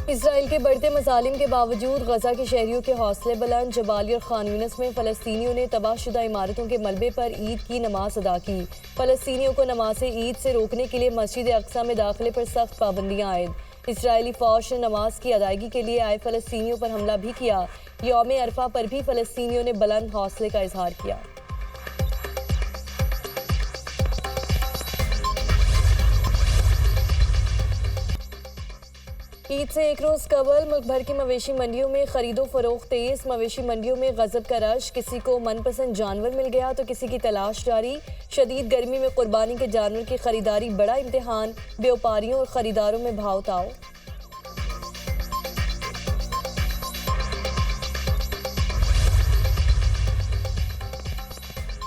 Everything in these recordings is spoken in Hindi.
इसराइल के बढ़ते मसालिम के बावजूद गजा के शहरियों के हौसले बुलंद। जबाली और खान यूनिस में फ़लस्तीनियों ने तबाहशुदा इमारतों के मलबे पर ईद की नमाज अदा की। फ़लस्तीनियों को नमाज ईद से रोकने के लिए मस्जिद अक्सा में दाखिले पर सख्त पाबंदियां आयद। इसराइली फ़ौज ने नमाज की अदायगी के लिए आए फ़लस्तीनियों पर हमला भी किया। यौम अरफा पर भी फ़लस्तीनियों ने बुलंद हौसले का इजहार किया। ईद से एक रोज़ कबल मुल्क भर की मवेशी मंडियों में खरीदो फरोख्त तेज। मवेशी मंडियों में गजब का रश। किसी को मनपसंद जानवर मिल गया तो किसी की तलाश जारी। शदीद गर्मी में कुर्बानी के जानवर की खरीदारी बड़ा इम्तिहान। व्यापारियों और खरीदारों में भाव ताव।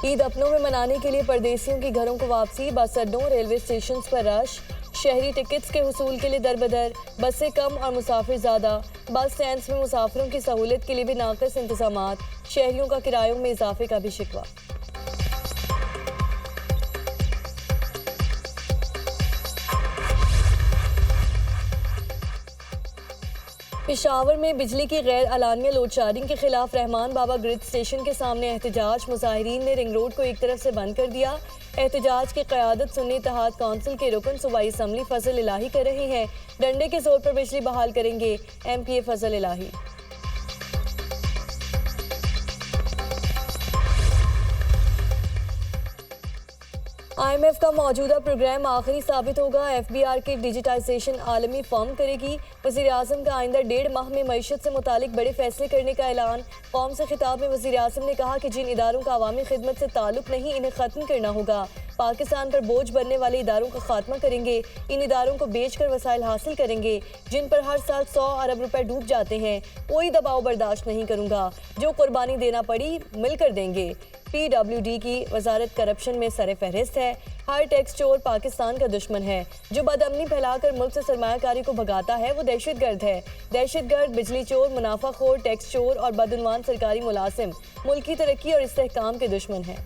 ईद अपनों में मनाने के लिए परदेसियों की घरों को वापसी। बस अड्डों रेलवे स्टेशन पर रश। शहरी टिकट्स के हुसूल के लिए दरबदर। बसें कम और मुसाफिर ज़्यादा। बस स्टैंड्स में मुसाफिरों की सहूलत के लिए भी नाक़िस इंतज़ामात। शहरियों का किरायों में इजाफे का भी शिकवा। पेशावर में बिजली की गैर अलानिया लोड शेडिंग के खिलाफ रहमान बाबा ग्रिड स्टेशन के सामने एहतजाज। मुजाहिरीन ने रिंग रोड को एक तरफ से बंद कर दिया। एहतजाज की क़यादत सुन्नी इत्तेहाद कौंसिल के रुकन सूबाई असम्बली फजल इलाही कर रहे हैं। डंडे के जोर पर बिजली बहाल करेंगे MPA फजल इलाही। IMF का मौजूदा प्रोग्राम आखिरी साबित होगा। FBR की डिजिटाइजेशन आलमी फर्म करेगी। वज़ीर-ए-आज़म का आइंदा 1.5 माह में मईशत से मुतालिक बड़े फैसले करने का ऐलान। कौम से खिताब में वज़ीर-ए-आज़म ने कहा कि जिन इदारों का अवामी खिदमत से ताल्लुक नहीं, इन्हें ख़त्म करना होगा। पाकिस्तान पर बोझ बनने वाले इदारों का खात्मा करेंगे। इन इदारों को बेचकर वसाइल हासिल करेंगे जिन पर हर साल 100 अरब रुपए डूब जाते हैं। कोई दबाव बर्दाश्त नहीं करूंगा। जो कुर्बानी देना पड़ी मिलकर देंगे। PWD की वजारत करप्शन में सरे फहरिस्त है। हर टैक्स चोर पाकिस्तान का दुश्मन है। जो बदअमनी फैलाकर मुल्क से सरमायाकारी को भगाता है वो दहशतगर्द है। दहशतगर्द, बिजली चोर, मुनाफाखोर, टैक्स चोर और बदउनवान सरकारी मुलाजिम मुल्क की तरक्की और इस्तेहकाम के दुश्मन हैं।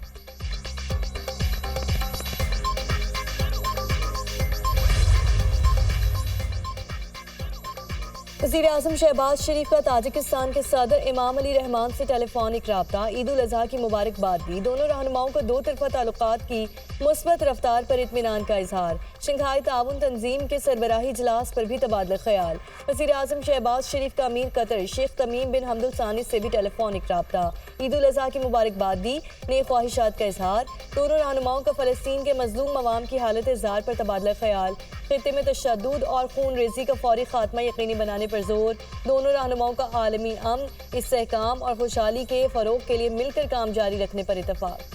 वज़ीर-ए-आज़म शहबाज शरीफ का ताजिकिस्तान के सदर इमाम अली रहमान से टेलीफोनिक राब्ता। ईद उल अज़हा की मुबारकबाद दी। दोनों रहनुमाओं को दो तरफ़ा ताल्लुकात की मुस्बत रफ्तार पर इत्मीनान का इजहार। शंघाई ताउन तंजीम के सरबराही इजलास पर भी तबादला ख्याल। वज़ीर-ए-आज़म शहबाज शरीफ का अमीर कतर शेख तमीम बिन हम्दुल सानी से भी टेलीफोनिक राब्ता। ईद उल अज़हा की मुबारकबाद दी। नेक ख्वाहिशात का इजहार। दोनों रहनुमाओं का फ़लस्तीन के मज़लूम अवाम की हालत ज़ार पर तबादला ख्याल। खित्ते में तशद्दुद और खून रेजी का फौरी खात्मा यकीनी बनाने पर जोर। दोनों रहनुमाओं का आलमी अमन, इस्तेहकाम और खुशहाली के फ़रोग के लिए मिलकर काम जारी रखने पर इत्तफाक।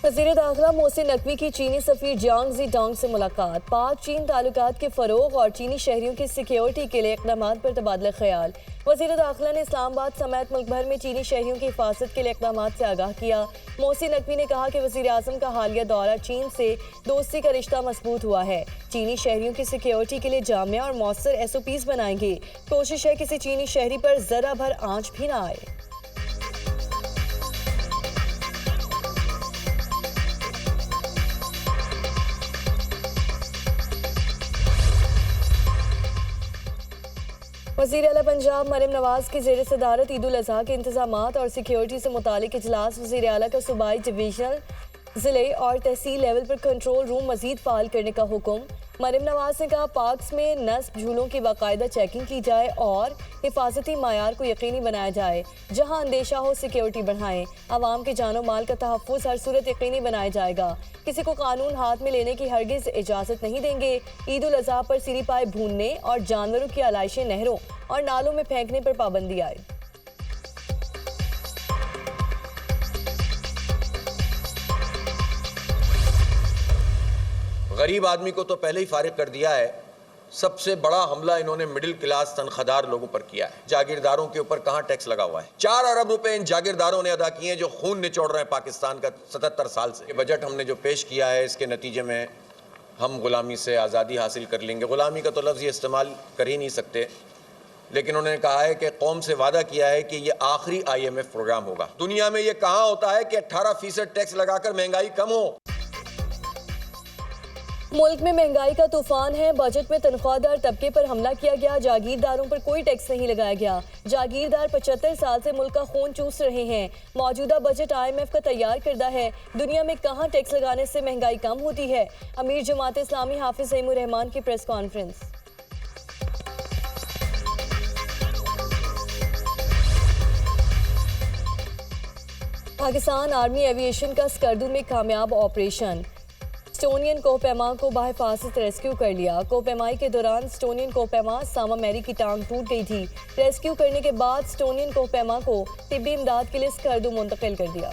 वज़ीर दाखिला मोहसिन नकवी की चीनी सफ़ीर जियांग जी डोंग से मुलाकात। पाक चीन ताल्लुकात के फ़रोग और चीनी शहरियों की सिक्योरिटी के लिए इक़दामात पर तबादला ख्याल। वज़ीर दाखिला ने इस्लामाबाद समेत मुल्क भर में चीनी शहरियों की हिफाजत के लिए इक़दामात से आगाह किया। मोहसिन नकवी ने कहा कि वज़ीर-ए-आज़म का हालिया दौरा चीन से दोस्ती का रिश्ता मजबूत हुआ है। चीनी शहरियों की सिक्योरिटी के लिए जामिया और मौसर SOPs बनाएंगे। कोशिश है किसी चीनी शहरी पर ज़रा भर आँच भी ना आए। वज़ीर आला पंजाब मरियम नवाज की ज़ेर सदारत ईद उल अज़हा के इंतज़ामात और सिक्योरिटी से मुतालिक इजलास। वज़ीर आला का सूबाई, डिवीजनल, ज़िले और तहसील लेवल पर कंट्रोल रूम मज़ीद फ़ाल करने का हुक्म। मरियम नवाज ने कहा पार्क्स में नस्ब झूलों की बाकायदा चेकिंग की जाए और हिफाजती मायार को यकीनी बनाया जाए। जहां अंदेशा हो सिक्योरिटी बढ़ाएं। आवाम के जानो माल का तहफ़्फ़ुज़ हर सूरत यकीनी बनाया जाएगा। किसी को कानून हाथ में लेने की हरगिज़ इजाज़त नहीं देंगे। ईद उल अज़हा पर सीरी पाए भूनने और जानवरों की आलाइशें नहरों और नालों में फेंकने पर पाबंदी आए। गरीब आदमी को तो पहले ही फारिग कर दिया है। सबसे बड़ा हमला इन्होंने मिडिल क्लास तनख्वाहदार लोगों पर किया है। जागीरदारों के ऊपर कहां टैक्स लगा हुआ है? 4 अरब रुपए इन जागीरदारों ने अदा किए हैं जो खून निचोड़ रहे हैं पाकिस्तान का 77 साल से। बजट हमने जो पेश किया है इसके नतीजे में हम गुलामी से आज़ादी हासिल कर लेंगे। गुलामी का तो लफ्ज़ ये इस्तेमाल कर ही नहीं सकते। लेकिन उन्होंने कहा है कि कौम से वादा किया है कि ये आखिरी IMF प्रोग्राम होगा। दुनिया में ये कहाँ होता है कि 18% टैक्स लगाकर महंगाई कम हो। मुल्क में महंगाई का तूफान है। बजट में तनख्वाहदार तबके पर हमला किया गया। जागीरदारों पर कोई टैक्स नहीं लगाया गया। जागीरदार 75 साल से मुल्क का खून चूस रहे हैं। मौजूदा बजट IMF का तैयार करदा है। दुनिया में कहाँ टैक्स लगाने से महंगाई कम होती है। अमीर जमात इस्लामी हाफिज ज़हीमुर रहमान की press conference. Pakistan army aviation का स्कर्दू में कामयाब ऑपरेशन। स्टोनियन कोहपैमा को बाहिफाजत रेस्क्यू कर लिया। कोहपैमाई के दौरान स्टोनियन कोहपैमा सामा मैरी की टांग टूट गई थी। रेस्क्यू करने के बाद स्टोनियन कोहपैमा को तिब्बी इमदाद के लिए स्कर्दू मुंतकिल कर दिया।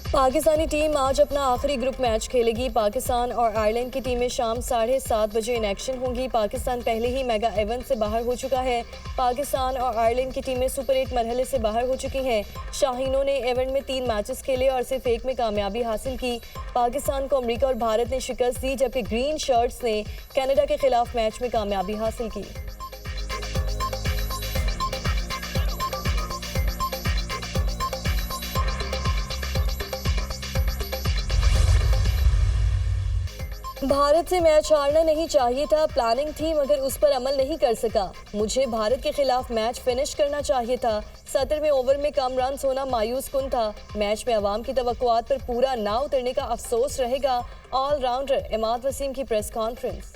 पाकिस्तानी टीम आज अपना आखिरी ग्रुप मैच खेलेगी। पाकिस्तान और आयरलैंड की टीमें शाम 7:30 बजे इन एक्शन होंगी। पाकिस्तान पहले ही मेगा इवेंट से बाहर हो चुका है। पाकिस्तान और आयरलैंड की टीमें सुपर 8 मरहले से बाहर हो चुकी हैं। शाहीनों ने इवेंट में 3 मैचेस खेले और सिर्फ एक में कामयाबी हासिल की। पाकिस्तान को अमेरिका और भारत ने शिकस्त दी, जबकि ग्रीन शर्ट्स ने कनाडा के खिलाफ मैच में कामयाबी हासिल की। भारत से मैच हारना नहीं चाहिए था। प्लानिंग थी मगर उस पर अमल नहीं कर सका। मुझे भारत के खिलाफ मैच फिनिश करना चाहिए था। 17वें ओवर में कम रन होना मायूस कुन था। मैच में अवाम की तवक्कुआत पर पूरा ना उतरने का अफसोस रहेगा। ऑलराउंडर इमाद वसीम की प्रेस कॉन्फ्रेंस।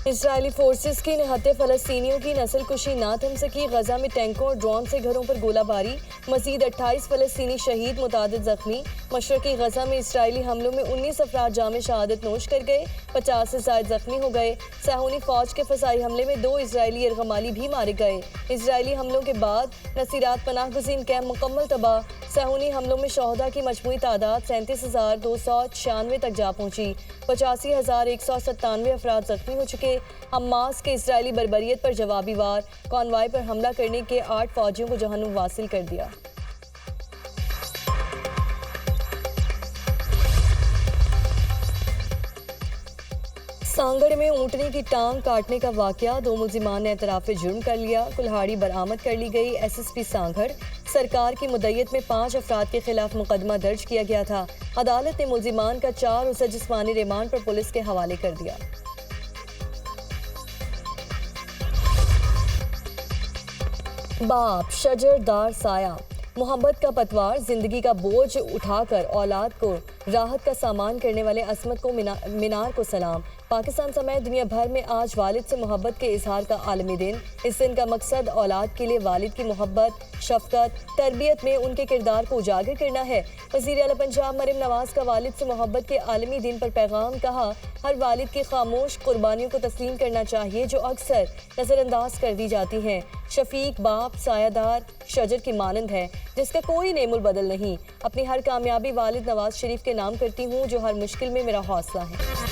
इजरायली फोर्सेस की निहत्ते फ़लस्तीनियों की नस्लकुशी ना थम सकी। गजा में टैंकों और ड्रोन से घरों पर गोलाबारी। मजीद 28 फ़लस्तीनी शहीद, मुतादिद जख्मी। मशरकी गजा में इजरायली हमलों में 19 अफराद जाम शहादत नोश कर गए। 50 से ज़ायद जख्मी हो गए। सहूनी फौज के फसाई हमले में 2 इजरायली यरगमाली भी मारे गए। इजरायली हमलों के बाद नसीरात पनाह गुज़ीन कैंप मुकम्मल तबाह। सहूनी हमलों में शहदा की मजमूई तादाद 37,296 तक जा पहुंची। 85,197 अफराद जख्मी हो चुके। हमास के इजरायली बर्बरियत पर जवाबी वार। कॉन्वाय पर हमला करने के 8 फौजियों को जहन्नुम वासिल कर दिया। सांगड़ में ऊंटनी की टांग काटने का वाकया। 2 मुल्जिमान ने एतराफ़े जुर्म कर लिया। कुल्हाड़ी बरामद कर ली गई। SSP सांगड़। सरकार की मुद्दत में 5 अफराद के खिलाफ मुकदमा दर्ज किया गया था। अदालत ने मुल्जिमान का 4 रोज़ा जिस्मानी रिमांड पर पुलिस के हवाले कर दिया। बाप शजरदार साया। मोहब्बत का पतवार, जिंदगी का बोझ उठाकर औलाद को राहत का सामान करने वाले असमत को मीनार को सलाम। पाकिस्तान समेत दुनिया भर में आज वालिद से मोहब्बत के इजहार का आलमी दिन। इस दिन का मकसद औलाद के लिए वालिद की मोहब्बत, शफकत, तरबियत में उनके किरदार को उजागर करना है। वज़ीर आला पंजाब मरीम नवाज का वालिद से मोहब्बत के आलमी दिन पर पैगाम। कहा, हर वालिद की खामोश कुर्बानियों को तस्लीम करना चाहिए जो अक्सर नज़रअंदाज कर दी जाती हैं। शफीक बाप सायादार शजर की मानंद है जिसका कोई नेमुल बदल नहीं। अपनी हर कामयाबी वालिद नवाज शरीफ के नाम करती हूँ जो हर मुश्किल में मेरा हौसला है।